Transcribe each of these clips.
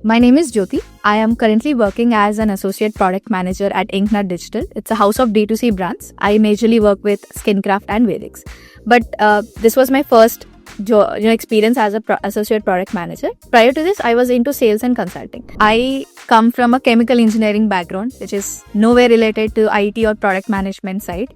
My name is Jyoti. I am currently working as an associate product manager at Inknut Digital. It's a house of D2C brands. I majorly work with Skincraft and Vedix. But this was my first experience as an associate product manager. Prior to this, I was into sales and consulting. I come from a chemical engineering background, which is nowhere related to IT or product management side.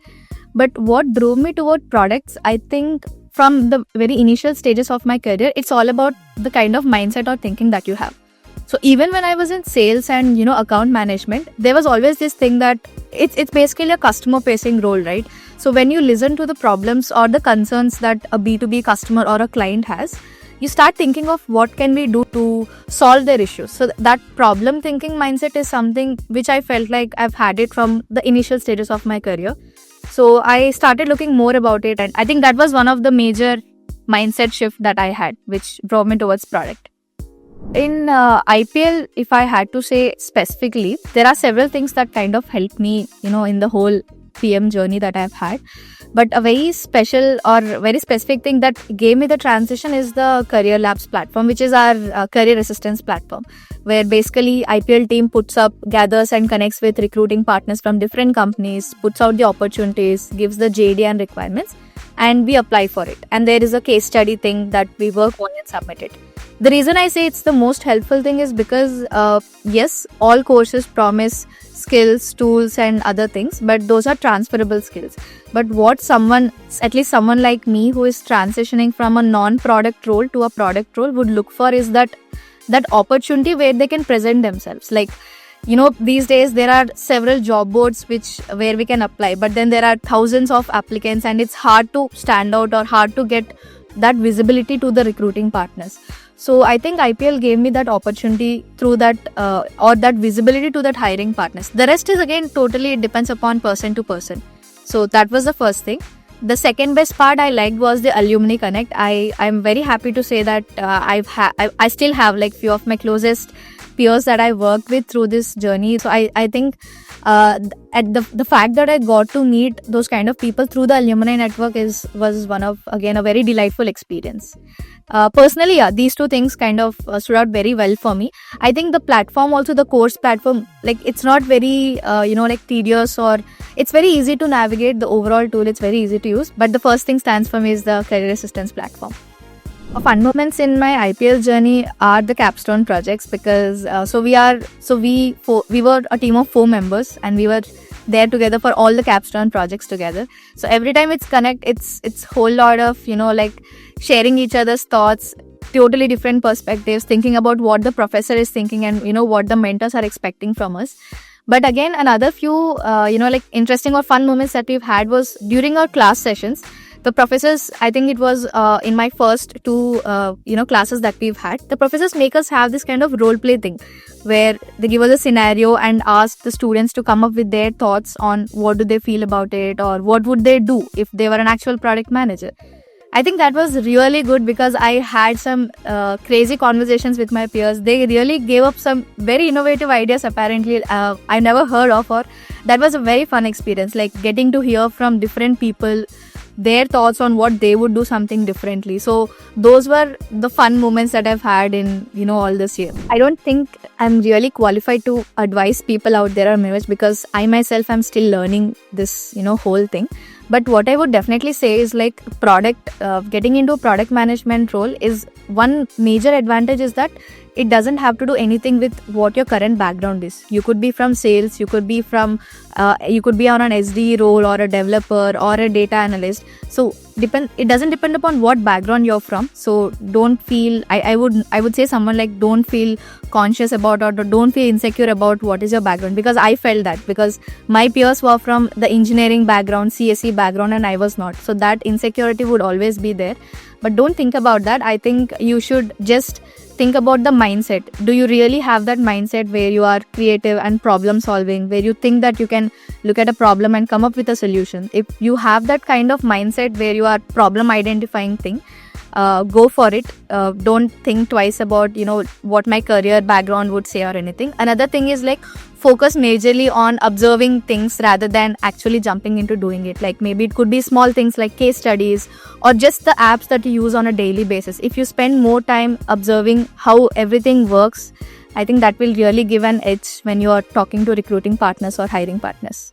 But what drove me toward products, I think from the very initial stages of my career, it's all about the kind of mindset or thinking that you have. So even when I was in sales and account management, there was always this thing that it's basically a customer facing role, right? So when you listen to the problems or the concerns that a B2B customer or a client has, you start thinking of what can we do to solve their issues. So that problem thinking mindset is something which I felt like I've had it from the initial stages of my career. So I started looking more about it, and I think that was one of the major mindset shift that I had, which drove me towards product. In IPL, if I had to say specifically, there are several things that kind of helped me, in the whole PM journey that I've had. But a very special or very specific thing that gave me the transition is the Career Labs platform, which is our career assistance platform, where basically IPL team gathers and connects with recruiting partners from different companies, puts out the opportunities, gives the JD and requirements, and we apply for it. And there is a case study thing that we work on and submit it. The reason I say it's the most helpful thing is because, yes, all courses promise skills, tools and other things, but those are transferable skills. But what at least someone like me who is transitioning from a non-product role to a product role would look for is that opportunity where they can present themselves. Like, these days there are several job boards where we can apply, but then there are thousands of applicants and it's hard to stand out or hard to get that visibility to the recruiting partners. So I think IPL gave me that opportunity through that or that visibility to that hiring partners. The rest is again totally depends upon person to person. So that was the first thing. The second best part I liked was the Alumni Connect. I'm very happy to say that I still have like few of my closest peers that I worked with through this journey. So I think at the fact that I got to meet those kind of people through the alumni network was one of, again, a very delightful experience. Personally, these two things kind of stood out very well for me. I think the platform, also the course platform, like it's not very tedious, or it's very easy to navigate. The overall tool, it's very easy to use. But the first thing stands for me is the career assistance platform. Fun moments in my IPL journey are the capstone projects, because we were a team of 4 members and we were there together for all the capstone projects together. So every time it's whole lot of sharing each other's thoughts, totally different perspectives, thinking about what the professor is thinking and what the mentors are expecting from us. But again, another few interesting or fun moments that we've had was during our class sessions. The professors, I think it was in my first 2 classes that we've had, the professors make us have this kind of role play thing where they give us a scenario and ask the students to come up with their thoughts on what do they feel about it, or what would they do if they were an actual product manager. I think that was really good because I had some crazy conversations with my peers. They really gave up some very innovative ideas apparently I never heard of, or that was a very fun experience, like getting to hear from different people their thoughts on what they would do something differently. So those were the fun moments that I've had in all this year. I don't think I'm really qualified to advise people out there on Mivach, because I myself am still learning this whole thing. But what I would definitely say is like getting into a product management role is one major advantage is that it doesn't have to do anything with what your current background is. You could be from sales, you could be on an SD role or a developer or a data analyst. So it doesn't depend upon what background you're from. So don't feel, I would say someone like don't feel conscious about or don't feel insecure about what is your background, because I felt that because my peers were from the engineering background, CSE background, and I was not. So that insecurity would always be there. But don't think about that. I think you should just think about the mindset. Do you really have that mindset where you are creative and problem solving, where you think that you can look at a problem and come up with a solution? If you have that kind of mindset where you are problem identifying thing, go for it. Don't think twice about what my career background would say or anything. Another thing is like focus majorly on observing things rather than actually jumping into doing it. Like maybe it could be small things like case studies or just the apps that you use on a daily basis. If you spend more time observing how everything works, I think that will really give an edge when you are talking to recruiting partners or hiring partners.